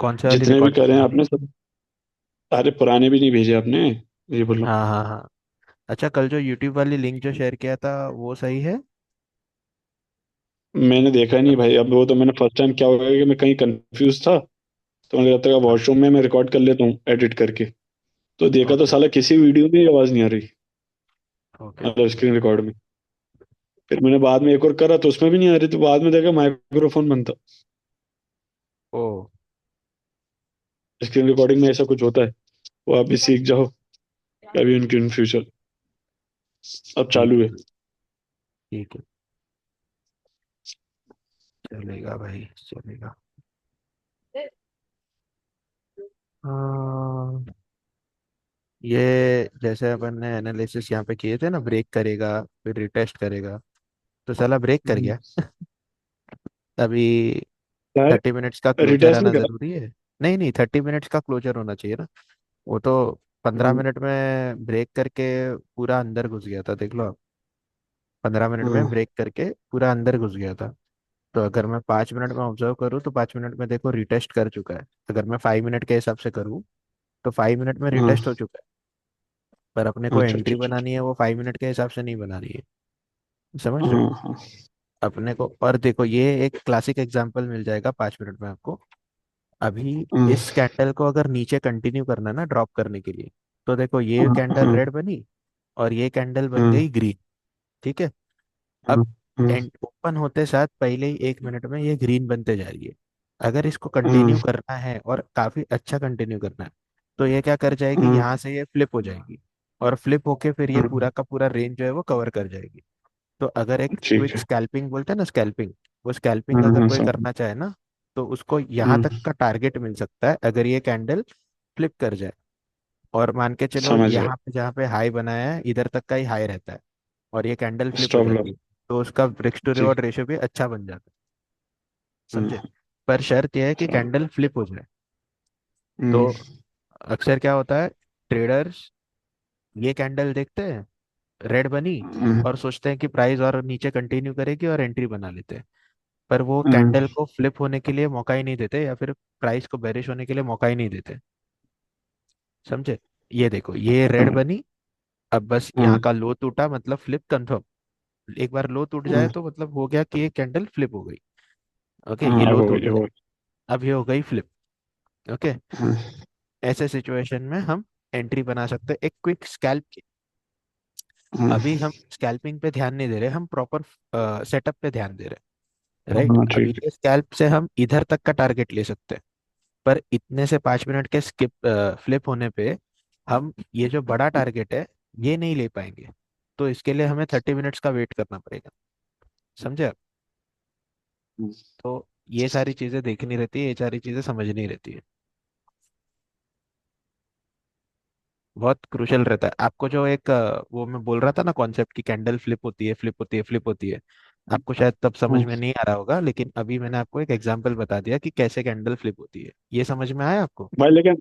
कौन से वाली जितने भी रिकॉर्डिंग करे हैं बनानी आपने है? सब। अरे पुराने भी नहीं भेजे आपने, ये बोलो। हाँ हाँ हाँ। अच्छा, कल जो यूट्यूब वाली लिंक जो शेयर किया था वो सही है? मैंने देखा नहीं भाई, अब वो तो मैंने फर्स्ट टाइम, क्या हो गया कि मैं कहीं कंफ्यूज था, तो मैंने कहा वॉशरूम में मैं रिकॉर्ड कर लेता हूँ एडिट करके। तो देखा तो ओके साला किसी वीडियो में ही आवाज नहीं आ रही, ओके। मतलब स्क्रीन रिकॉर्ड में। फिर मैंने बाद में एक और करा तो उसमें भी नहीं आ रही, तो बाद में देखा माइक्रोफोन बंद था। ओ। स्क्रीन रिकॉर्डिंग में ऐसा कुछ होता है, वो आप भी सीख जाओ कभी उनके इन फ्यूचर। अब ठीक चालू है है। ठीक है। चलेगा भाई चलेगा। हाँ। ये जैसे अपन ने एनालिसिस यहाँ पे किए थे ना, ब्रेक करेगा फिर रिटेस्ट करेगा, तो साला ब्रेक कर हम्म। गया। अभी यार 30 मिनट्स का क्लोजर रिटेस्ट आना नहीं करा। जरूरी है। नहीं नहीं, 30 मिनट्स का क्लोजर होना चाहिए ना। वो तो 15 मिनट में ब्रेक करके पूरा अंदर घुस गया था, देख लो आप। 15 मिनट में हाँ ब्रेक करके पूरा अंदर घुस गया था। तो अगर मैं 5 मिनट में ऑब्जर्व करूँ तो 5 मिनट में देखो रिटेस्ट कर चुका है। अगर मैं 5 मिनट के हिसाब से करूँ तो 5 मिनट में हाँ। रिटेस्ट हो चुका है। पर अपने को अच्छा एंट्री अच्छा अच्छा अच्छा। बनानी है, वो 5 मिनट के हिसाब से नहीं बनानी है। समझ रहे हो? हाँ हाँ। अपने को, और देखो ये एक क्लासिक एग्जांपल मिल जाएगा 5 मिनट में आपको। अभी हाँ इस कैंडल को अगर नीचे कंटिन्यू करना है ना ड्रॉप करने के लिए, तो देखो ये हाँ कैंडल हाँ रेड बनी और ये कैंडल बन हाँ गई ग्रीन। ठीक है। हाँ अब हाँ एंड ओपन होते साथ पहले ही 1 मिनट में ये ग्रीन बनते जा रही है। अगर इसको हाँ कंटिन्यू करना है और काफी अच्छा कंटिन्यू करना है, तो ये क्या कर जाएगी, हाँ यहाँ से ये फ्लिप हो जाएगी। और फ्लिप होके फिर ये हाँ। पूरा का पूरा रेंज जो है वो कवर कर जाएगी। तो अगर एक ठीक क्विक है। स्कैल्पिंग बोलते हैं ना, स्कैल्पिंग, वो स्कैल्पिंग हाँ अगर हाँ कोई समझ। करना चाहे ना, तो उसको यहाँ तक हाँ का टारगेट मिल सकता है अगर ये कैंडल फ्लिप कर जाए। और मान के चलो समझ गया। यहाँ पे जहाँ पे हाई बनाया है इधर तक का ही हाई रहता है, और ये कैंडल फ्लिप हो स्टॉप जाती लॉस। है, तो उसका रिस्क टू जी। रिवॉर्ड रेशियो भी अच्छा बन जाता है। समझे? हाँ पर शर्त यह है कि चलो। कैंडल फ्लिप हो जाए। तो हम्म अक्सर क्या होता है, ट्रेडर्स ये कैंडल देखते हैं रेड बनी हम्म और सोचते हैं कि प्राइस और नीचे कंटिन्यू करेगी और एंट्री बना लेते हैं। पर वो कैंडल हम्म को फ्लिप होने के लिए मौका ही नहीं देते, या फिर प्राइस को बेरिश होने के लिए मौका ही नहीं देते। समझे? ये देखो ये रेड समझ। बनी, अब बस यहाँ हाँ का लो टूटा मतलब फ्लिप कंफर्म। एक बार लो टूट जाए हाँ तो मतलब हो गया कि ये कैंडल फ्लिप हो गई। ओके, ये हाँ। अब लो हो टूट गई, हो गया, गई। अब ये हो गई फ्लिप। ओके। हाँ ऐसे सिचुएशन में हम एंट्री बना सकते हैं एक क्विक स्कैल्प की। हाँ अभी हम स्कैल्पिंग पे ध्यान नहीं दे रहे, हम प्रॉपर सेटअप पे ध्यान दे रहे हैं, राइट? हाँ। अभी ठीक है। ये स्कैल्प से हम इधर तक का टारगेट ले सकते हैं। पर इतने से 5 मिनट के स्किप फ्लिप होने पे हम ये जो बड़ा टारगेट है ये नहीं ले पाएंगे। तो इसके लिए हमें 30 मिनट्स का वेट करना पड़ेगा। समझे आप? हम्म। तो ये सारी चीजें देखनी रहती है, ये सारी चीजें समझनी रहती है। बहुत क्रूशल रहता है आपको। जो एक वो मैं बोल रहा था ना कॉन्सेप्ट की कैंडल फ्लिप होती है फ्लिप होती है फ्लिप होती है, आपको शायद तब समझ हाँ। में नहीं आ रहा होगा, लेकिन अभी मैंने आपको एक एग्जांपल बता दिया कि कैसे कैंडल फ्लिप होती है। ये समझ में आया आपको? भाई लेकिन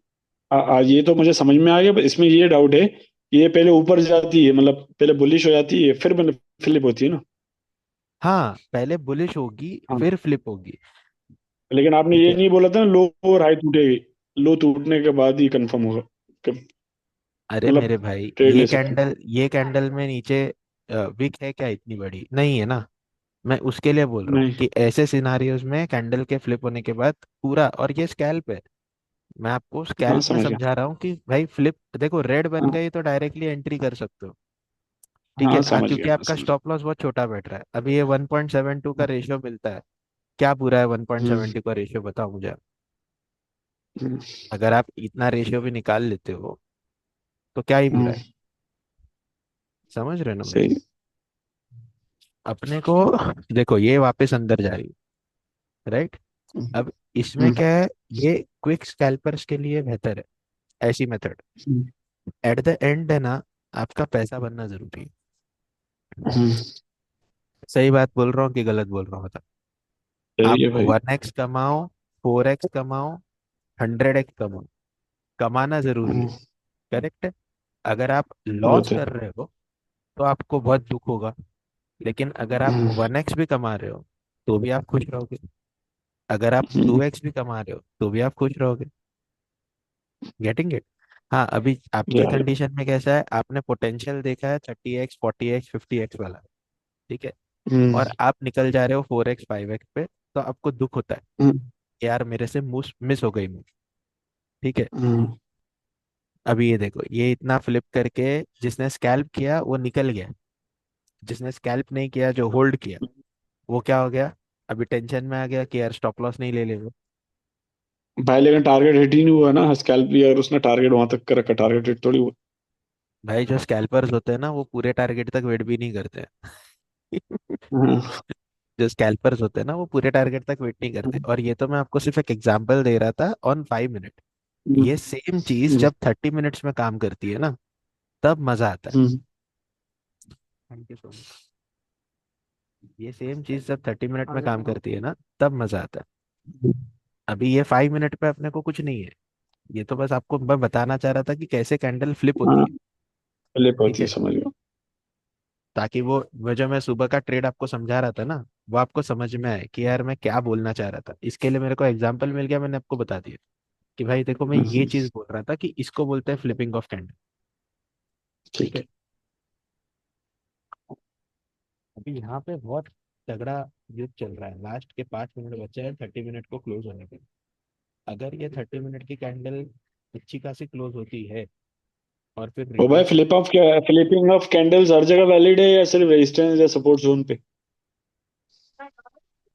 ये तो मुझे समझ में आ गया, पर इसमें ये डाउट है कि ये पहले ऊपर जाती है, मतलब पहले बुलिश हो जाती है फिर मैंने फ्लिप होती है ना। हाँ, पहले बुलिश होगी हाँ। फिर फ्लिप होगी। लेकिन आपने ठीक ये है। नहीं बोला था ना, लो और हाई टूटेगी, लो टूटने के बाद ही कंफर्म होगा अरे मेरे मतलब भाई, ट्रेड ले सकते ये कैंडल में नीचे विक है क्या इतनी बड़ी? नहीं है ना। मैं उसके लिए बोल हैं। रहा हूँ नहीं। कि ऐसे सिनारियोज में कैंडल के फ्लिप होने के बाद पूरा, और ये स्कैल्प है, मैं आपको हाँ स्कैल्प में समझ गया। समझा रहा हूँ कि भाई फ्लिप देखो रेड बन हाँ गई तो डायरेक्टली एंट्री कर सकते हो। ठीक है, हाँ समझ गया, क्योंकि मैं आपका समझ गया। स्टॉप लॉस बहुत छोटा बैठ रहा है। अभी ये 1.72 का रेशियो मिलता है। क्या बुरा है हम्म 1.72 का रेशियो, बताओ मुझे आप। हम्म, अगर आप इतना रेशियो भी निकाल लेते हो तो क्या ही बुरा हम्म, है। समझ रहे हो ना भाई? सही। अपने को देखो ये वापस अंदर जा रही है, राइट? हम्म अब इसमें हम्म क्या है, ये क्विक स्कैल्पर्स के लिए बेहतर है ऐसी method. Hmm, at the end है ना, आपका पैसा बनना जरूरी है। हम्म, सही बात बोल रहा हूँ कि गलत बोल रहा हूँ, बता। आप सही है भाई। 1x कमाओ, 4x कमाओ, 100x कमाओ, कमाना जरूरी है। हम्म, करेक्ट है? अगर आप वो लॉस तो कर रहे हो तो आपको बहुत दुख होगा, लेकिन अगर आप हम्म, 1x भी कमा रहे हो तो भी आप खुश रहोगे। अगर आप हम्म, 2x भी कमा रहे हो तो भी आप खुश रहोगे। Getting it? हाँ, अभी आपकी यार। कंडीशन में कैसा है, आपने पोटेंशियल देखा है 30x 40x 50x वाला, ठीक है, हम्म, और आप निकल जा रहे हो 4x 5x पे, तो आपको दुख होता है हम्म, कि यार मेरे से मिस मिस हो गई मूव, ठीक है। हम्म, अभी ये देखो, ये इतना फ्लिप करके जिसने स्कैल्प किया वो निकल गया, जिसने स्कैल्प नहीं किया, जो होल्ड किया, वो क्या हो गया, अभी टेंशन में आ गया कि यार स्टॉप लॉस नहीं ले ले वो। भाई लेकिन टारगेट हिट ही नहीं हुआ ना, स्कैल्प भी अगर उसने टारगेट वहां तक कर रखा, टारगेट हिट थोड़ी हुआ। भाई जो स्कैल्पर्स होते हैं ना वो पूरे टारगेट तक वेट भी नहीं करते हैं। हाँ, जो स्कैल्पर्स होते हैं ना वो पूरे टारगेट तक वेट नहीं करते, और ये तो मैं आपको सिर्फ एक एग्जांपल दे रहा था ऑन 5 मिनट। हम्म, ये सेम चीज हम्म, जब 30 मिनट्स में काम करती है ना, तब मजा आता है। हम्म, थैंक यू सो मच। ये सेम चीज जब 30 मिनट में काम करती है ना, तब मजा आता है। अभी ये 5 मिनट पे अपने को कुछ नहीं है, ये तो बस आपको मैं बताना चाह रहा था कि कैसे कैंडल फ्लिप होती हाँ, है, फ्लिप ठीक होती है, है, समझ गया। ताकि वो जो मैं सुबह का ट्रेड आपको समझा रहा था ना, वो आपको समझ में आए कि यार मैं क्या बोलना चाह रहा था। इसके लिए मेरे को एग्जांपल मिल गया, मैंने आपको बता दिया कि भाई देखो मैं ये हम्म, चीज बोल रहा था कि इसको बोलते हैं फ्लिपिंग ऑफ कैंडल, ठीक ठीक है। है। अभी यहाँ पे बहुत तगड़ा युद्ध चल रहा है, लास्ट के 5 मिनट बचे हैं 30 मिनट को क्लोज होने के। अगर ये 30 मिनट की कैंडल अच्छी खासी क्लोज होती है और फिर ओ भाई, रिट्रेस, फ्लिपिंग ऑफ कैंडल्स हर जगह वैलिड है या सिर्फ रेजिस्टेंस या सपोर्ट जोन पे?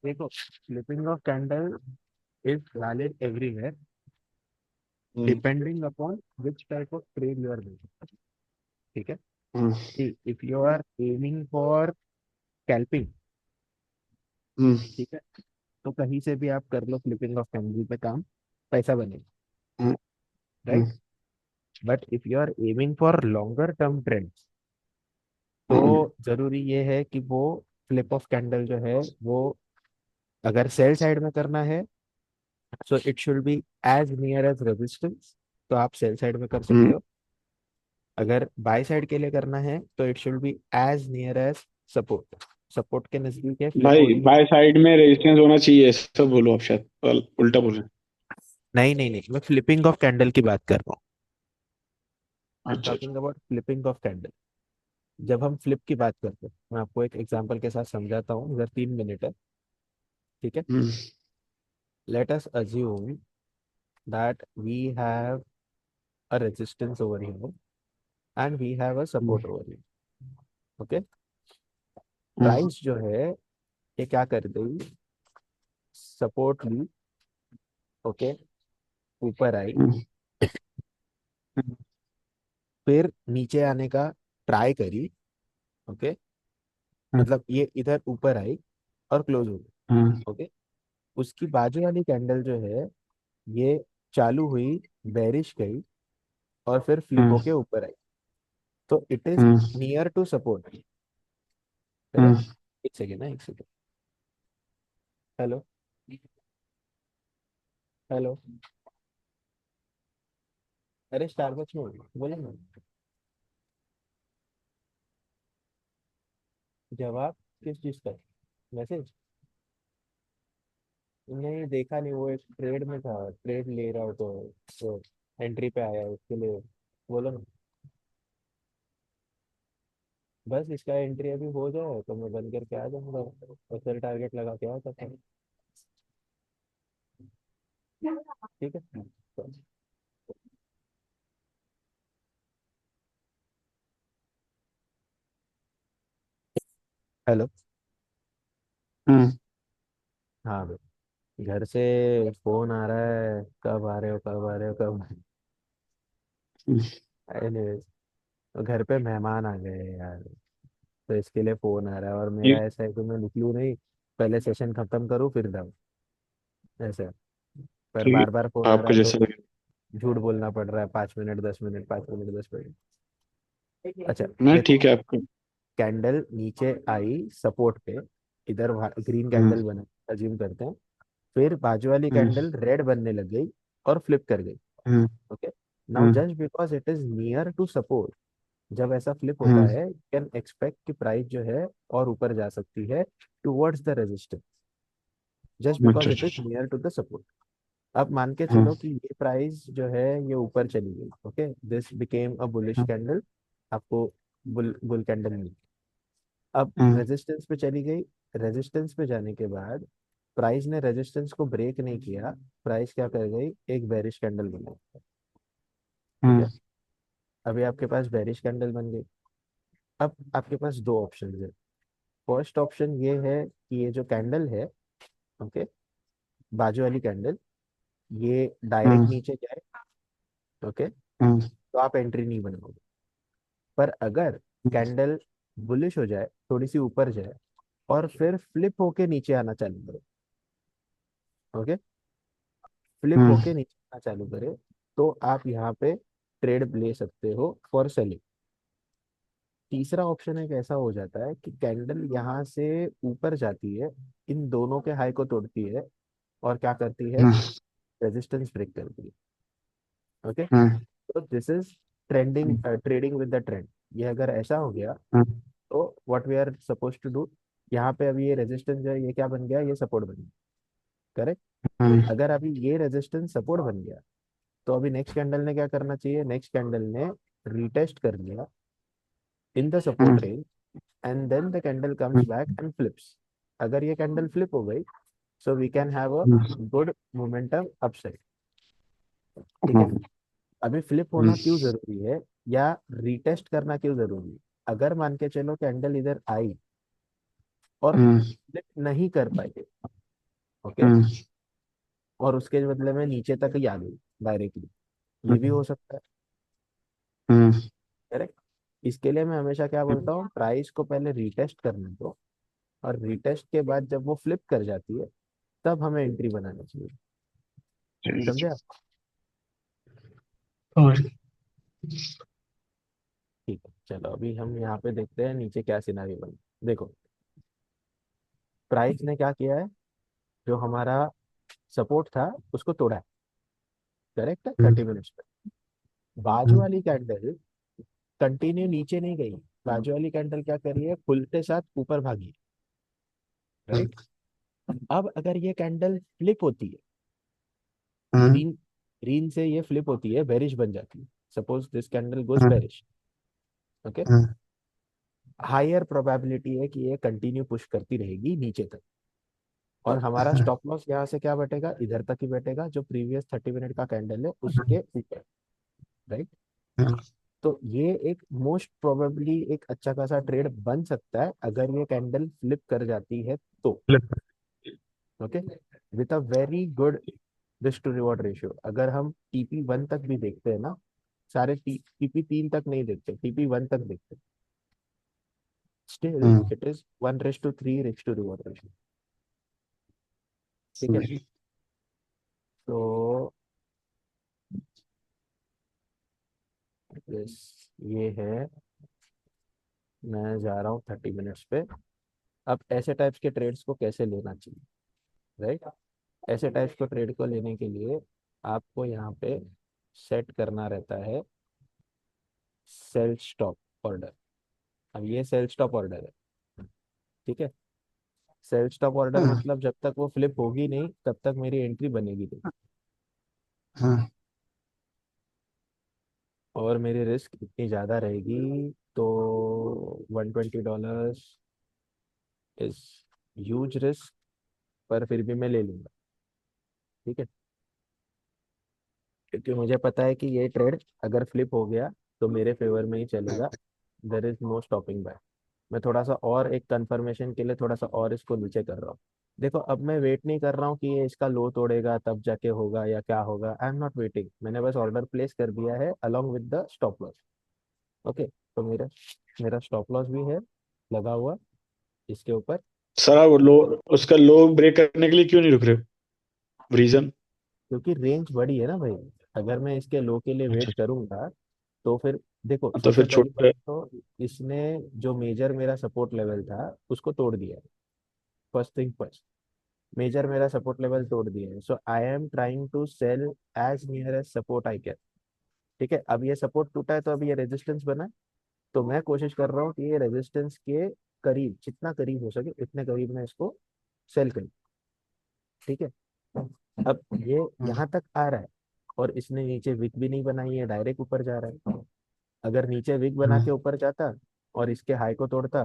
देखो flipping of candle is valid everywhere hmm, depending upon which type of trade you are doing, ठीक है। Hmm, if you are aiming for scalping, hmm, ठीक है, तो कहीं से भी आप कर लो फ्लिपिंग ऑफ कैंडल पे काम, पैसा बनेगा, hmm, right. But if you are aiming for longer term trend, hmm, तो जरूरी ये है कि वो फ्लिप ऑफ कैंडल जो है वो, अगर सेल साइड में करना है so it should be as near as resistance, तो आप सेल साइड में कर सकते हम्म। हो। अगर बाय साइड के लिए करना है तो it should be as near as support, support के नजदीक है फ्लिप हो भाई रही है। बाय साइड में रेजिस्टेंस होना चाहिए, सब बोलो आप, शायद उल्टा बोल रहे हैं। नहीं नहीं नहीं, मैं फ्लिपिंग ऑफ कैंडल की बात कर रहा हूँ। आई एम अच्छा, अच्छा। Talking about flipping of candle. जब हम फ्लिप की बात करते हैं, मैं आपको एक एग्जांपल के साथ समझाता हूँ, अगर 3 मिनट है, ठीक है। Hmm, let us assume that we have a resistance over here and we have a hmm, support over here, okay. Hmm, price जो है ये क्या कर गई, सपोर्ट ली, ओके, ऊपर आई, हम्म, हम्म, फिर नीचे आने का ट्राई करी, ओके, मतलब ये इधर ऊपर आई और क्लोज हो गई, हम्म, ओके। उसकी बाजू वाली कैंडल जो है ये चालू हुई, बेरिश गई, और फिर फ्लिप हम्म, होके ऊपर आई, तो it is hmm, near to support, hmm. Correct. एक सेकेंड ना, एक सेकेंड। हेलो, हेलो, अरे स्टारबक्स में हो, बोले ना। जवाब किस चीज का, मैसेज? नहीं देखा नहीं, वो एक ट्रेड में था, ट्रेड ले रहा हो तो एंट्री पे आया उसके लिए, बोलो ना। बस इसका एंट्री अभी हो जाए तो मैं बंद करके आ जाऊंगा और फिर टारगेट लगा के आ सकता हूँ, ठीक है। तो, हेलो। हम्म, हाँ भाई, घर से फोन आ रहा है, कब आ रहे हो कब आ रहे हो कब। हम्म। Anyways, तो घर पे मेहमान आ गए हैं यार, तो इसके लिए फोन आ रहा है, और मेरा ठीक, ऐसा है कि मैं निकलूँ नहीं, पहले सेशन खत्म करूँ फिर जाऊँ, ऐसा है। पर ठीक बार बार फोन है, आ रहा आपको है तो जैसे लगे। झूठ बोलना पड़ रहा है, 5 मिनट 10 मिनट 5 मिनट 10 मिनट। अच्छा, नहीं, देखो, ठीक है आपको। कैंडल नीचे आई सपोर्ट पे, इधर ग्रीन हम्म, कैंडल बना, अज्यूम करते हैं, फिर बाजू वाली हम्म, कैंडल रेड बनने लग गई और फ्लिप कर गई, hmm, okay. Now hmm, just because it is near to support, जब ऐसा फ्लिप होता हम्म, है कैन एक्सपेक्ट कि प्राइस जो है और ऊपर जा सकती है टुवर्ड्स द रेजिस्टेंस, जस्ट अच्छा बिकॉज इट इज अच्छा। Near to the support. अब मान के हाँ चलो कि ये प्राइस जो है ये ऊपर चली गई, okay, this became a bullish हाँ कैंडल, आपको बुल बुल कैंडल मिली। अब हाँ रेजिस्टेंस पे चली गई, रेजिस्टेंस पे जाने के बाद प्राइस ने रेजिस्टेंस को ब्रेक नहीं किया, प्राइस क्या कर गई, एक बेरिश कैंडल बना। ठीक है, हाँ अभी आपके पास बेरिश कैंडल बन गई। अब आपके पास दो ऑप्शन है। फर्स्ट ऑप्शन ये है कि ये जो कैंडल है, ओके, बाजू वाली कैंडल, ये डायरेक्ट हाँ नीचे जाए, ओके, हाँ तो आप एंट्री नहीं बनाओगे। पर अगर कैंडल बुलिश हो जाए, थोड़ी सी ऊपर जाए, और फिर फ्लिप होके नीचे आना चालू करे, ओके, फ्लिप हाँ होके नीचे आना चालू करे, तो आप यहाँ पे ट्रेड ले सकते हो फॉर सेलिंग। तीसरा ऑप्शन एक ऐसा हो जाता है कि कैंडल यहाँ से ऊपर जाती है, इन दोनों के हाई को तोड़ती है, और क्या करती है, हाँ रेजिस्टेंस ब्रेक करती है। ओके, हाँ तो this is trending, trading with the trend. ये अगर ऐसा हो गया, हाँ तो what we are suppose to do, यहाँ पे अभी ये रेजिस्टेंस जो है ये क्या बन गया, ये सपोर्ट बन गया, करेक्ट। हाँ अगर अभी ये रेजिस्टेंस सपोर्ट बन गया, तो अभी नेक्स्ट कैंडल ने क्या करना चाहिए, नेक्स्ट कैंडल ने रीटेस्ट कर लिया इन द सपोर्ट हाँ range, and then the candle comes back and flips. अगर ये कैंडल फ्लिप हो गई, so we can have a good momentum upside. ठीक है, अभी फ्लिप होना क्यों जरूरी है, या रीटेस्ट करना क्यों जरूरी है। अगर मान के चलो कैंडल इधर आई और फ्लिप नहीं कर पाई, ओके, और उसके बदले में नीचे तक ही आ गई डायरेक्टली, ये भी हो सकता है, करेक्ट। इसके लिए मैं हमेशा क्या बोलता हूँ, प्राइस को पहले रीटेस्ट करने दो, और रीटेस्ट के बाद जब वो फ्लिप कर जाती है, तब हमें एंट्री बनाना चाहिए। समझे आप? और ठीक है, चलो अभी हम यहाँ पे देखते हैं नीचे क्या सिनारी बना। देखो, प्राइस ने क्या किया है, जो हमारा सपोर्ट था उसको तोड़ा है, करेक्ट है, 30 मिनट्स पे। बाजू वाली कैंडल कंटिन्यू नीचे नहीं गई, बाजू वाली कैंडल क्या करी है, खुलते साथ ऊपर भागी, राइट। अब अगर ये कैंडल फ्लिप होती है, ग्रीन, ग्रीन से ये फ्लिप होती है, बेरिश बन जाती है, suppose this candle goes bearish, okay, higher probability है कि ये कंटिन्यू पुश करती रहेगी नीचे तक, और हमारा स्टॉप लॉस यहाँ से क्या बैठेगा, इधर तक ही बैठेगा, जो प्रीवियस 30 मिनट का कैंडल है उसके ऊपर, राइट। तो ये एक मोस्ट प्रोबेबली एक अच्छा खासा ट्रेड बन सकता है अगर ये कैंडल फ्लिप कर जाती है तो, okay, with a very good risk to reward ratio. अगर हम TP1 तक भी देखते हैं ना, सारे TP3 तक नहीं देखते, TP1 तक देखते, still it is 1:3 risk to reward ratio. ठीक है, तो ये है, मैं जा रहा हूँ 30 मिनट्स पे। अब ऐसे टाइप्स के ट्रेड्स को कैसे लेना चाहिए, राइट। ऐसे टाइप्स को ट्रेड को लेने के लिए आपको यहाँ पे सेट करना रहता है सेल स्टॉप ऑर्डर। अब ये सेल स्टॉप ऑर्डर है, ठीक है। सेल स्टॉप ऑर्डर मतलब जब तक वो फ्लिप होगी नहीं तब तक मेरी एंट्री बनेगी नहीं, और मेरी रिस्क इतनी ज़्यादा रहेगी, तो $120 इज ह्यूज रिस्क, पर फिर भी मैं ले लूंगा। ठीक है, क्योंकि मुझे पता है कि ये ट्रेड अगर फ्लिप हो गया तो मेरे फेवर में ही चलेगा, there is no stopping back. मैं थोड़ा सा और एक कंफर्मेशन के लिए थोड़ा सा और इसको नीचे कर रहा हूँ। देखो, अब मैं वेट नहीं कर रहा हूँ कि ये इसका लो तोड़ेगा तब जाके होगा या क्या होगा, आई एम नॉट वेटिंग, मैंने बस ऑर्डर प्लेस कर दिया है along with the stop loss. Okay, तो मेरा मेरा स्टॉप लॉस भी है लगा हुआ इसके ऊपर। सर आप लो, उसका लो ब्रेक करने के लिए क्यों नहीं रुक रहे? रीजन? क्योंकि रेंज बड़ी है ना भाई, अगर मैं इसके लो के लिए वेट अच्छा करूंगा, तो फिर देखो, तो सबसे फिर पहली बात छोटे। तो इसने जो मेजर मेरा सपोर्ट लेवल था उसको तोड़ दिया है। फर्स्ट थिंग फर्स्ट, मेजर मेरा सपोर्ट लेवल तोड़ दिया है, so I am trying to sell as near as support I can. ठीक है, अब ये सपोर्ट टूटा है तो अभी ये रेजिस्टेंस बना है, तो मैं कोशिश कर रहा हूँ कि ये रेजिस्टेंस के करीब, जितना करीब हो सके उतने करीब मैं इसको सेल करूँ। ठीक है। अब ये हाँ। यहाँ तक आ रहा है और इसने नीचे विक भी नहीं बनाई है, डायरेक्ट ऊपर जा रहा है। अगर नीचे विक बना के हाँ। ऊपर जाता और इसके हाई को तोड़ता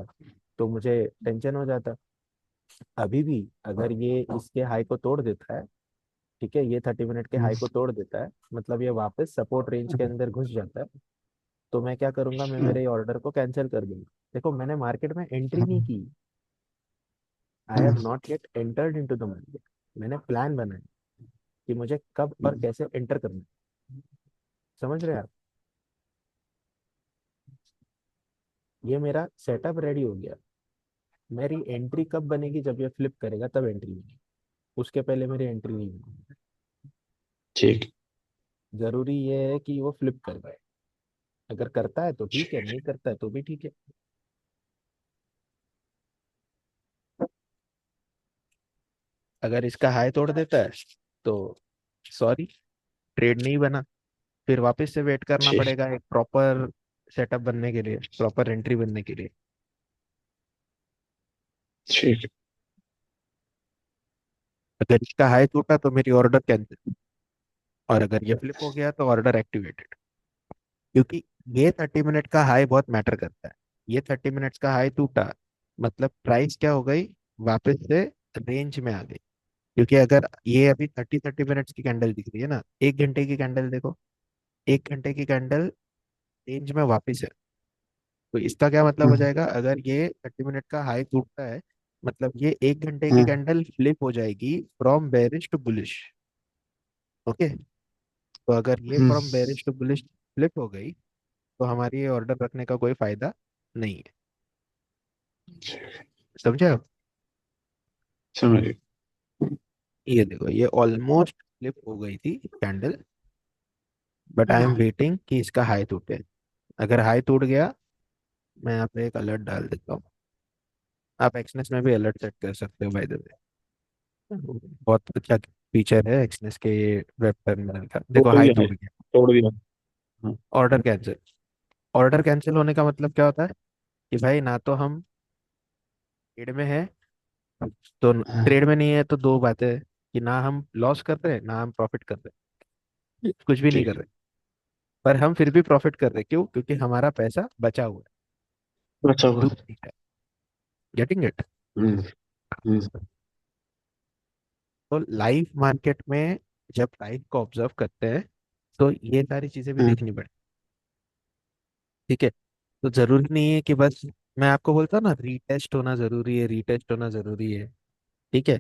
तो मुझे टेंशन हो जाता। अभी भी अगर ये इसके हाई को तोड़ देता है, ठीक है, ये 30 मिनट के हाई को तोड़ देता है, मतलब ये वापस सपोर्ट रेंज के अंदर घुस जाता है, तो मैं क्या करूंगा, मैं मेरे ऑर्डर को कैंसिल कर दूंगा। देखो मैंने मार्केट में एंट्री नहीं की, I have not yet entered into the market. मैंने प्लान बनाया कि मुझे कब और कैसे एंटर करना है। समझ रहे हैं आप? ये मेरा सेटअप रेडी हो गया। मेरी एंट्री कब बनेगी, जब ये फ्लिप करेगा तब एंट्री होगी, उसके पहले मेरी एंट्री नहीं होगी। ठीक। जरूरी ये है कि वो फ्लिप कर पाए। अगर करता है तो ठीक है, नहीं करता है तो भी ठीक है। अगर इसका हाई तोड़ देता है तो सॉरी, ट्रेड नहीं बना। फिर वापस से वेट करना ठीक। पड़ेगा एक प्रॉपर सेटअप बनने के लिए, प्रॉपर एंट्री बनने के लिए। ठीक। अगर इसका हाई टूटा तो मेरी ऑर्डर कैंसिल, और अगर ये फ्लिप हो गया तो ऑर्डर एक्टिवेटेड। क्योंकि ये 30 मिनट का हाई बहुत मैटर करता है। ये 30 मिनट्स का हाई टूटा मतलब प्राइस क्या हो गई, वापस से रेंज में आ गई। क्योंकि अगर ये अभी 30 मिनट्स की कैंडल दिख रही है ना, 1 घंटे की कैंडल देखो, 1 घंटे की कैंडल रेंज में वापस है। तो इसका क्या मतलब हो हाँ। जाएगा, अगर ये 30 मिनट का हाई टूटता है, मतलब ये 1 घंटे की हाँ। कैंडल फ्लिप हो जाएगी from bearish to bullish. Okay. तो अगर ये hmm. From bearish to bullish flip हो गई तो हमारी ये ऑर्डर रखने का कोई फायदा नहीं है। समझे आप? समझ गए। ये देखो ये ऑलमोस्ट फ्लिप हो गई थी कैंडल, बट आई एम हाँ। वेटिंग कि इसका हाई टूटे। अगर हाई टूट गया, मैं यहाँ पे एक अलर्ट डाल देता हूँ। आप एक्सनेस में भी अलर्ट सेट कर सकते हो बाय द वे, बहुत अच्छा फीचर है एक्सनेस के वेब टर्मिनल का। देखो तोड़ हाई दिया है। टूट गया, तोड़ दिया। हाँ। Order cancel. ऑर्डर कैंसिल होने का मतलब क्या होता है कि भाई ना तो हम ट्रेड में है, तो हाँ। ट्रेड में नहीं है तो दो बातें हैं कि ना हम लॉस कर रहे हैं ना हम प्रॉफिट कर रहे हैं, कुछ भी नहीं कर ठीक। रहे। पर हम फिर भी प्रॉफिट कर रहे हैं, क्यों? क्योंकि हमारा पैसा बचा हुआ है। अच्छा हुआ। दूसरी है, गेटिंग इट? हम्म। हम्म। तो लाइव मार्केट में जब प्राइस को ऑब्जर्व करते हैं तो ये सारी चीजें भी हाँ। देखनी पड़े। ठीक है। तो जरूरी नहीं है कि बस, मैं आपको बोलता हूँ ना, रीटेस्ट होना जरूरी है, रीटेस्ट होना जरूरी है। ठीक है।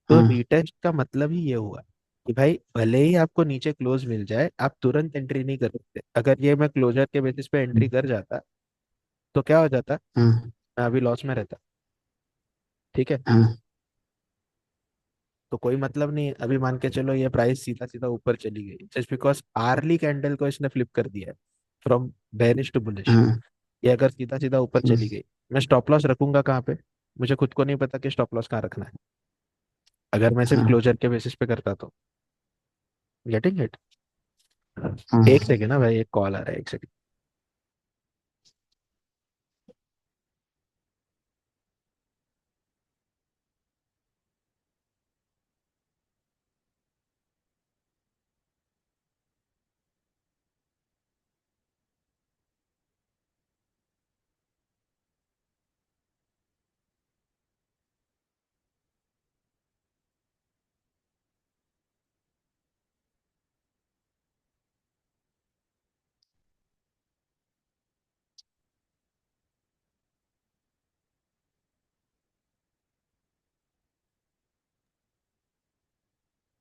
तो हाँ। रीटेस्ट का मतलब ही ये हुआ कि भाई भले ही आपको नीचे क्लोज मिल जाए, आप तुरंत एंट्री नहीं कर सकते। अगर ये मैं क्लोजर के बेसिस पे एंट्री कर जाता तो क्या हो जाता, हाँ। मैं अभी लॉस में रहता। ठीक है। हाँ। तो कोई मतलब नहीं है, अभी मान के चलो ये प्राइस सीधा सीधा ऊपर चली गई जस्ट बिकॉज आर्ली कैंडल को इसने फ्लिप कर दिया है फ्रॉम बेरिश टू बुलिश। हाँ। ये अगर सीधा सीधा ऊपर चली गई, मैं स्टॉप लॉस रखूंगा कहाँ पे? मुझे खुद को नहीं पता कि स्टॉप लॉस कहाँ रखना है, अगर मैं सिर्फ हाँ। क्लोजर के बेसिस पे करता तो। Getting it? एक हाँ। सेकेंड ना भाई, एक कॉल आ रहा है, एक सेकेंड।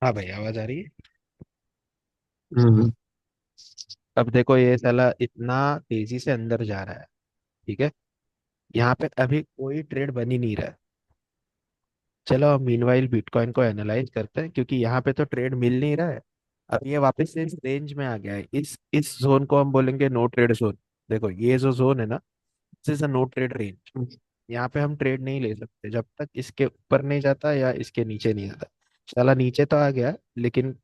हाँ भाई, आवाज आ रही है? हाँ। अब देखो ये साला इतना तेजी से अंदर जा रहा है। ठीक है। यहाँ पे अभी कोई ट्रेड बन ही नहीं रहा है। चलो अब मीनवाइल बिटकॉइन को एनालाइज करते हैं, क्योंकि यहाँ पे तो ट्रेड मिल नहीं रहा है। अब ये वापस से इस रेंज में आ गया है, इस जोन को हम बोलेंगे नो ट्रेड जोन। देखो ये जो जोन है ना, this is a no trade range. यहाँ पे हम ट्रेड नहीं ले सकते जब तक इसके ऊपर नहीं जाता या इसके नीचे नहीं आता। साला नीचे तो आ गया लेकिन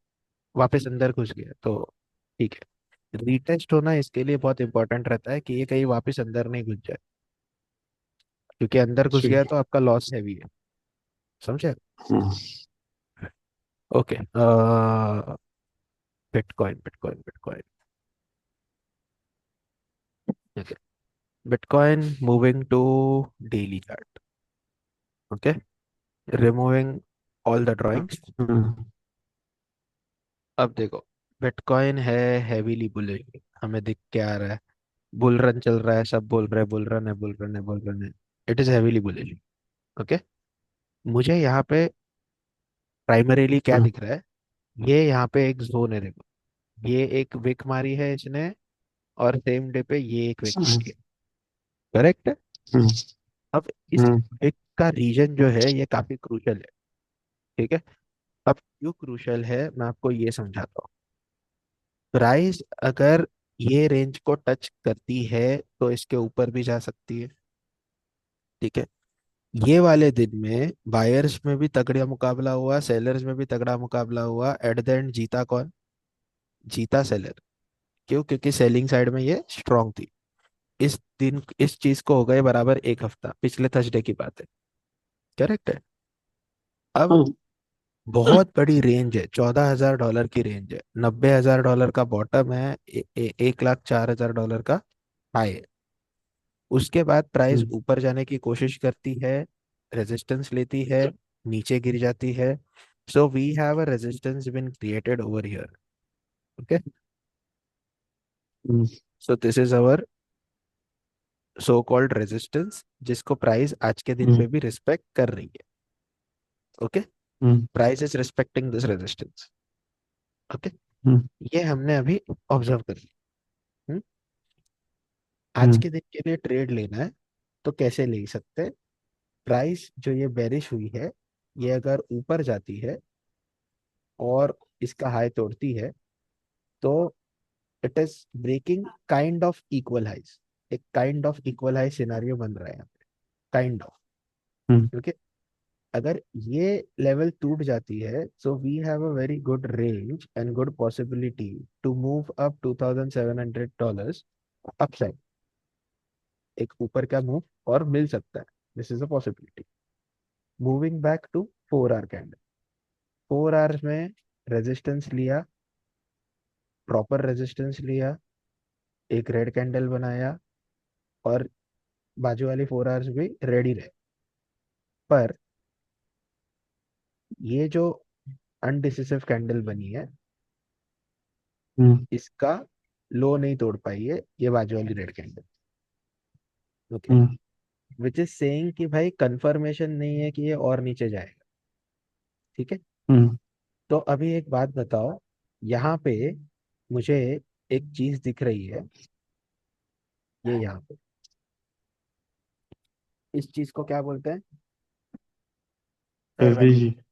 वापस अंदर घुस गया, तो ठीक है। रीटेस्ट होना इसके लिए बहुत इंपॉर्टेंट रहता है कि ये कहीं वापस अंदर नहीं घुस जाए, क्योंकि अंदर घुस गया ठीक। तो आपका लॉस हैवी है। समझे? हाँ। Okay, bitcoin bitcoin bitcoin. Okay, bitcoin moving to daily chart. Okay, removing all the drawings. Hmm. अब देखो, बिटकॉइन है हैवीली बुलिश, हमें दिख के आ रहा है, बुल रन चल रहा है, सब बोल रहे हैं बुल रन है, बुल रन है, बुल रन है। It is heavily bullish. Okay, मुझे यहाँ पे प्राइमरीली क्या हम्म। दिख रहा है, ये यहाँ पे एक जोन है, देखो, ये एक विक मारी है इसने, और सेम डे पे ये एक विक हम्म। मारी है। करेक्ट है। हम्म। अब इस हम्म। विक का रीजन जो है ये काफी क्रूशल है। ठीक है, अब क्यों क्रूशल है मैं आपको ये समझाता हूँ। प्राइस अगर ये रेंज को टच करती है तो इसके ऊपर भी जा सकती है। ठीक है, ये वाले दिन में बायर्स में भी तगड़ा मुकाबला हुआ, सेलर्स में भी तगड़ा मुकाबला हुआ, एट द एंड जीता कौन? जीता सेलर। क्यों? क्योंकि सेलिंग साइड में ये स्ट्रांग थी। इस दिन इस चीज को हो गए बराबर एक हफ्ता, पिछले थर्सडे की बात है। करेक्ट है। अब हाँ। बहुत बड़ी रेंज है, $14,000 की रेंज है, $90,000 का बॉटम है, 1,04,000 का हाई है। उसके बाद प्राइस हम्म। ऊपर जाने की कोशिश करती है, रेजिस्टेंस लेती है, नीचे गिर जाती है। So we have a resistance been created over here. Okay, hmm. So this is our so called resistance, जिसको प्राइस आज के दिन हम्म। पे भी रिस्पेक्ट कर रही है। Okay, hmm. Price is respecting this resistance. Okay, hmm. ये हमने अभी ऑब्जर्व कर लिया। हम्म? आज हम्म। के दिन के लिए ट्रेड लेना है तो कैसे ले सकते हैं? प्राइस जो ये बेरिश हुई है, ये अगर ऊपर जाती है और इसका हाई तोड़ती है, तो it is breaking kind of equal highs. एक kind of equal high scenario बन रहा है यहाँ पे, काइंड ऑफ। हम्म। क्योंकि अगर ये लेवल टूट जाती है, so we have a very good range and good possibility to move up $2,700 upside. एक ऊपर का मूव और मिल सकता है, this is a possibility. Moving back to 4 hour candle, 4 hours में रेजिस्टेंस लिया, प्रॉपर रेजिस्टेंस लिया, एक रेड कैंडल बनाया, और बाजू वाली 4 आवर्स भी रेडी रहे। पर ये जो अनडिसिसिव कैंडल बनी है, हम्म। इसका लो नहीं तोड़ पाई है ये बाजू वाली red candle. Okay, hmm. Which is saying कि भाई कंफर्मेशन नहीं है कि ये और नीचे जाएगा। ठीक है, हम्म। तो अभी एक बात बताओ, यहाँ पे मुझे एक चीज दिख रही है, ये यहाँ पे, इस चीज को क्या बोलते हैं? Fair value. एवरेज।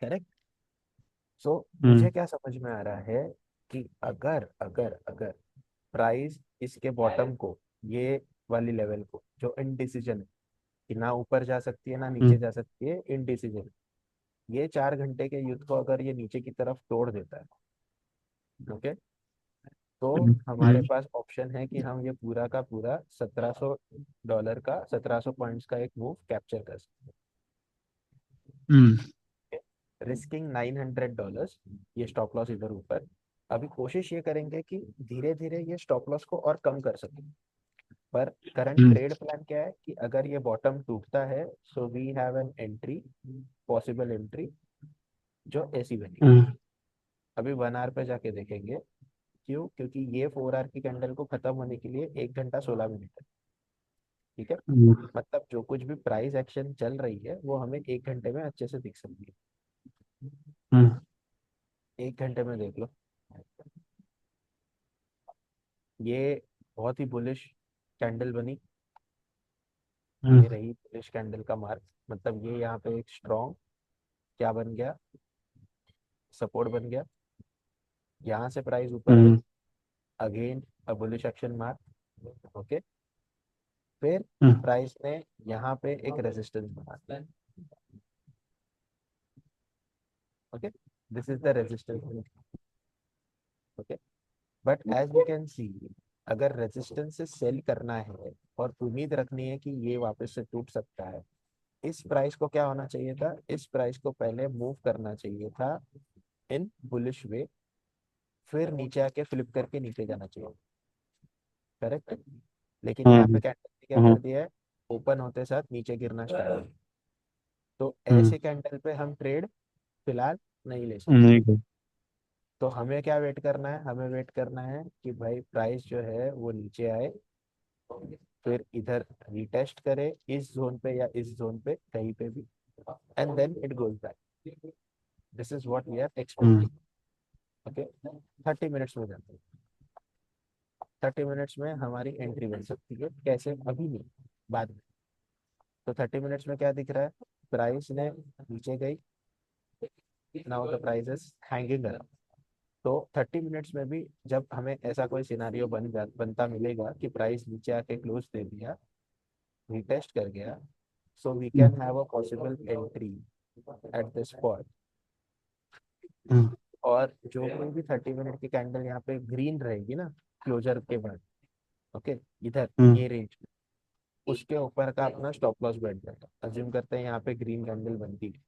करेक्ट। सो मुझे हम्म। क्या समझ में आ रहा है कि अगर अगर अगर प्राइस इसके बॉटम को, ये वाली लेवल को, जो इनडिसीजन है कि ना ऊपर जा सकती है ना नीचे हम्म। जा सकती है, इनडिसीजन, ये 4 घंटे के युद्ध को अगर ये नीचे की तरफ तोड़ देता है, ओके, तो हम्म। हमारे पास ऑप्शन है कि हम ये पूरा का पूरा $1,700 का, 1,700 पॉइंट्स का एक मूव कैप्चर कर सकते हम्म। हैं, रिस्किंग $900, ये स्टॉप लॉस इधर ऊपर। अभी कोशिश ये करेंगे कि धीरे धीरे ये स्टॉप लॉस को और कम कर सकें। पर करंट हम्म। ट्रेड प्लान क्या है कि अगर ये बॉटम टूटता है, so we have an entry, possible entry, जो ऐसी बनी। हम्म। अभी 1 आवर पे जाके देखेंगे। क्यों? क्योंकि ये 4 आवर की कैंडल को खत्म होने के लिए 1 घंटा 16 मिनट है। ठीक है, हम्म। मतलब जो कुछ भी प्राइस एक्शन चल रही है वो हमें 1 घंटे में अच्छे से दिख सकती है। हम्म। 1 घंटे में देख लो, ये बहुत ही बुलिश कैंडल बनी, ये हम्म। रही बुलिश कैंडल का मार्क। मतलब ये यहाँ पे एक स्ट्रॉन्ग क्या बन गया, सपोर्ट बन गया। यहाँ से प्राइस ऊपर गई, hmm. Again a bullish action mark. Okay, फिर हम्म। प्राइस ने यहाँ पे एक रेजिस्टेंस बना दिया। Okay, this is the resistance. Okay, but as we can see, अगर रेजिस्टेंस से सेल करना है और उम्मीद रखनी है कि ये वापस से टूट सकता है, इस प्राइस को क्या होना चाहिए था, इस प्राइस को पहले मूव करना चाहिए था इन बुलिश वे, फिर नीचे आके फ्लिप करके नीचे जाना चाहिए। करेक्ट। लेकिन हाँ यहाँ पे कैंडल ने क्या हाँ। कर दिया है, ओपन होते साथ नीचे गिरना स्टार्ट। तो हम्म। ऐसे कैंडल पे हम ट्रेड फिलहाल नहीं ले सकते। नहीं कर। तो हमें क्या वेट करना है, हमें वेट करना है कि भाई प्राइस जो है वो नीचे आए, फिर इधर रिटेस्ट करे इस जोन पे या इस जोन पे कहीं पे भी, and then it goes back. This is what we are hmm. Expecting. Okay. 30 minutes में जाते हैं। 30 मिनट्स में हमारी एंट्री बन सकती है, कैसे, अभी नहीं, बाद में। तो 30 मिनट्स में क्या दिख रहा है, प्राइस ने नीचे गई, now the price is hanging around. तो 30 मिनट्स में भी जब हमें ऐसा कोई सिनारियो बनता मिलेगा कि प्राइस नीचे आके क्लोज दे दिया, रिटेस्ट कर गया, so we hmm. Can have a possible entry at this spot. Hmm. और जो कोई भी 30 मिनट की कैंडल यहाँ पे ग्रीन रहेगी ना क्लोजर के बाद, ओके, इधर हम्म। ये रेंज, उसके ऊपर का अपना स्टॉप लॉस बैठ जाएगा। अज्यूम करते हैं यहाँ पे ग्रीन कैंडल बनती है,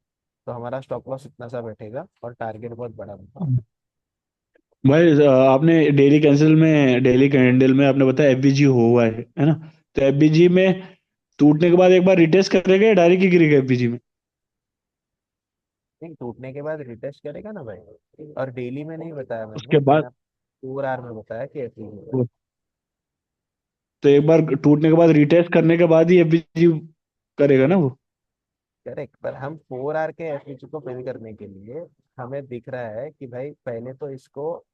तो हमारा स्टॉप लॉस इतना सा बैठेगा और टारगेट बहुत बड़ा बनेगा। भाई आपने डेली कैंडल में आपने बताया एफबीजी हुआ है ना? तो एफबीजी में टूटने के बाद एक बार रिटेस्ट करेगा या डायरेक्ट ही गिरेगा एफबीजी में? ठीक, टूटने के बाद रिटेस्ट करेगा ना भाई। और डेली में नहीं बताया उसके मैंने, बाद मैंने 4 आवर में बताया कि एफडी होगा। तो एक बार टूटने के बाद रिटेस्ट करने के बाद ही एफबीजी करेगा ना वो? करेक्ट, पर हम 4 आवर के एफडी को फिल करने के लिए हमें दिख रहा है कि भाई पहले तो इसको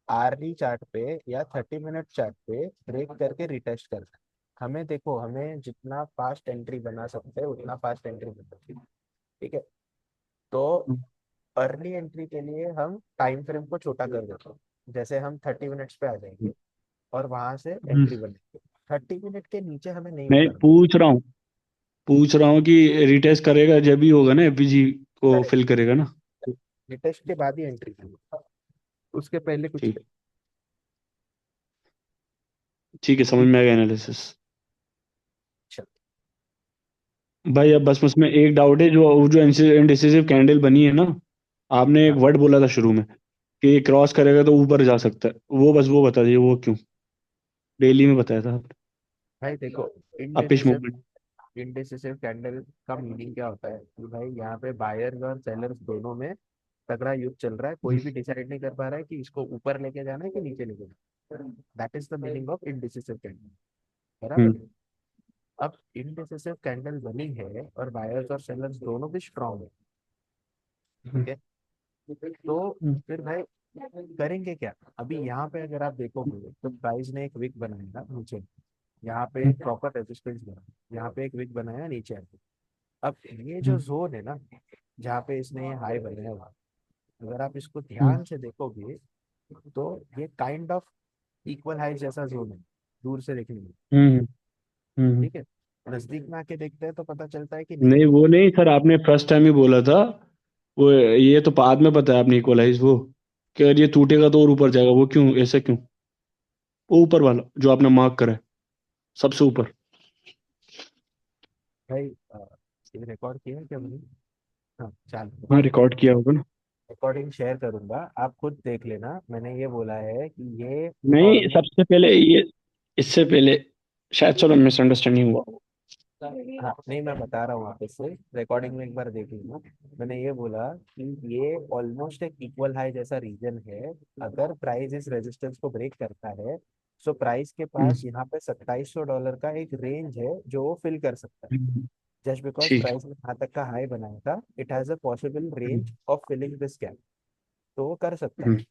आरली चार्ट पे या 30 मिनट चार्ट पे ब्रेक करके रिटेस्ट करना है। हमें देखो, हमें जितना फास्ट एंट्री बना सकते हैं उतना फास्ट एंट्री बना सकते हैं। ठीक है। तो अर्ली एंट्री के लिए हम टाइम फ्रेम को छोटा कर देते हैं। जैसे हम 30 मिनट्स पे आ जाएंगे और वहां से हम्म। एंट्री बनेगी। 30 मिनट के नीचे हमें नहीं मैं उतरना। पूछ रहा हूँ कि रिटेस्ट करेगा जब ही होगा ना, एफबीजी को करेक्ट। फिल करेगा ना? रिटेस्ट के बाद ही एंट्री करनी, उसके पहले कुछ ठीक। ठीक है, समझ नहीं। में आ गया एनालिसिस। अच्छा। भाई अब बस उसमें एक डाउट है, जो वो जो इनडिसिसिव कैंडल बनी है ना, आपने एक हाँ वर्ड बोला था शुरू में कि ये क्रॉस करेगा तो ऊपर जा सकता है, वो बस वो बता दीजिए, वो क्यों? डेली में बताया था आपने। भाई देखो, uppish indecisive movement. Indecisive candle का मीनिंग क्या होता है कि भाई यहाँ पे बायर्स और सेलर्स दोनों में तगड़ा युद्ध चल रहा है, कोई भी डिसाइड नहीं कर पा रहा है कि इसको ऊपर लेके जाना है कि नीचे लेके जाना है। That is the meaning of indecisive candle. बराबर हम्म। है। अब इनडिसिसिव कैंडल बनी है और बायर्स और सेलर्स दोनों भी स्ट्रांग है। हम्म। ठीक है। तो फिर भाई करेंगे क्या? अभी यहाँ पे अगर आप देखोगे तो प्राइस ने एक विक बनाया था नीचे, यहाँ पे प्रॉपर रेजिस्टेंस बना, यहाँ पे एक विक बनाया नीचे आके। अब ये जो हम्म। जोन है ना, जहाँ पे इसने ये हाई बनाया हुआ, अगर आप इसको हम्म। ध्यान से देखोगे तो ये काइंड ऑफ इक्वल हाई जैसा जोन है दूर से देखने में। हम्म। हम्म। ठीक है। नजदीक में आके देखते हैं तो पता चलता है कि नहीं नहीं है। वो नहीं सर, आपने फर्स्ट टाइम ही बोला था वो, ये तो बाद में पता है आपने इक्वलाइज वो, कि अगर ये टूटेगा तो और ऊपर जाएगा, वो क्यों, ऐसा क्यों? वो ऊपर वाला जो आपने मार्क करा है, सबसे ऊपर। भाई ये रिकॉर्ड किया है क्या मैंने? हाँ, चाल हाँ, रिकॉर्ड किया होगा ना? रिकॉर्डिंग शेयर करूंगा, आप खुद देख लेना। मैंने ये बोला है कि ये नहीं, ऑलमोस्ट, सबसे पहले ये, इससे पहले शायद, चलो मिसअंडरस्टैंडिंग हुआ। हाँ नहीं, मैं बता रहा हूँ वापस से, रिकॉर्डिंग में एक बार देख लेना। मैंने ये बोला कि ये ऑलमोस्ट एक इक्वल हाई जैसा रीजन है। अगर प्राइस इस रेजिस्टेंस को ब्रेक करता है, सो प्राइस के हम्म। पास यहाँ पे $2700 का एक रेंज है जो वो फिल कर सकता है। जस्ट बिकॉज ठीक। प्राइस ने यहाँ तक का हाई बनाया था, it has a possible hmm. Range of filling this gap. तो वो कर सकता है। Hmm.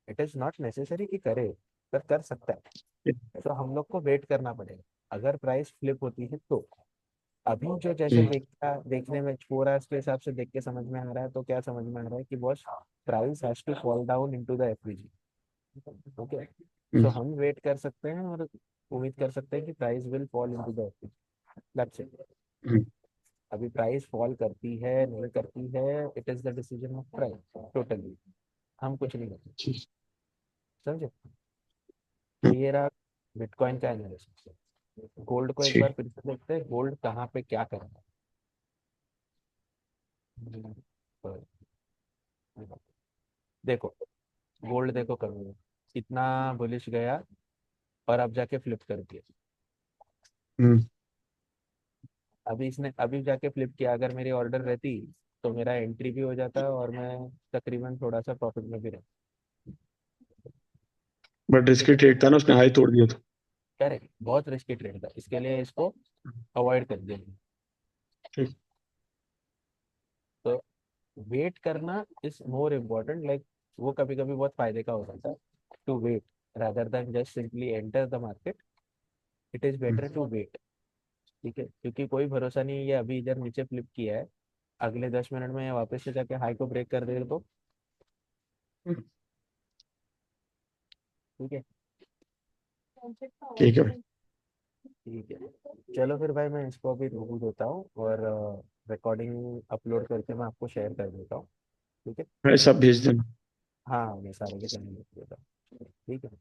It is not necessary कि करे, पर कर सकता है। तो हम लोग को वेट करना पड़ेगा अगर प्राइस फ्लिप होती है तो। अभी जो जैसे हम्म। देखने में 4 आवर्स के हिसाब से देख के समझ में आ रहा है, तो क्या समझ में आ रहा है कि boss price has to fall down into the FVG. Okay. So hmm. हम वेट कर सकते हैं और उम्मीद कर सकते हैं कि price will fall into the FVG. That's it. Hmm. अभी प्राइस फॉल करती है नहीं करती है, it is the decision of price totally. हम कुछ नहीं कर सकते। ठीक। समझे? तो हम्म। ये रहा बिटकॉइन का एनालिसिस। गोल्ड को एक बार ठीक। फिर से देखते हैं, गोल्ड कहाँ पे क्या कर रहा है। तो देखो, गोल्ड देखो कभी इतना बुलिश गया और अब जाके फ्लिप कर दिया। हम्म। अभी इसने अभी जाके फ्लिप किया, अगर मेरी ऑर्डर रहती तो मेरा एंट्री भी हो जाता और मैं तकरीबन थोड़ा सा प्रॉफिट में भी रहता। बट ठीक रिस्की है, ट्रेड था ना, उसने हाई तोड़ दिया तो। करेक्ट, बहुत रिस्की ट्रेड था, इसके लिए इसको अवॉइड कर दिया। ठीक। तो वेट करना इज मोर इम्पोर्टेंट, लाइक वो कभी कभी बहुत फायदे का हो जाता है to wait rather than just simply enter the market. It is better to wait. ठीक है, क्योंकि कोई भरोसा नहीं है, ये अभी इधर नीचे फ्लिप किया है, अगले 10 मिनट में ये वापस से जाके हाई को ब्रेक कर दे तो। ठीक है। ठीक है भाई। ठीक है, चलो फिर भाई मैं इसको अभी रोक देता हूँ और रिकॉर्डिंग अपलोड करके मैं आपको शेयर कर देता हूँ। ठीक है। भाई सब भेज देना। हाँ, मैं सारे के सारे भेज देता हूँ। ठीक है।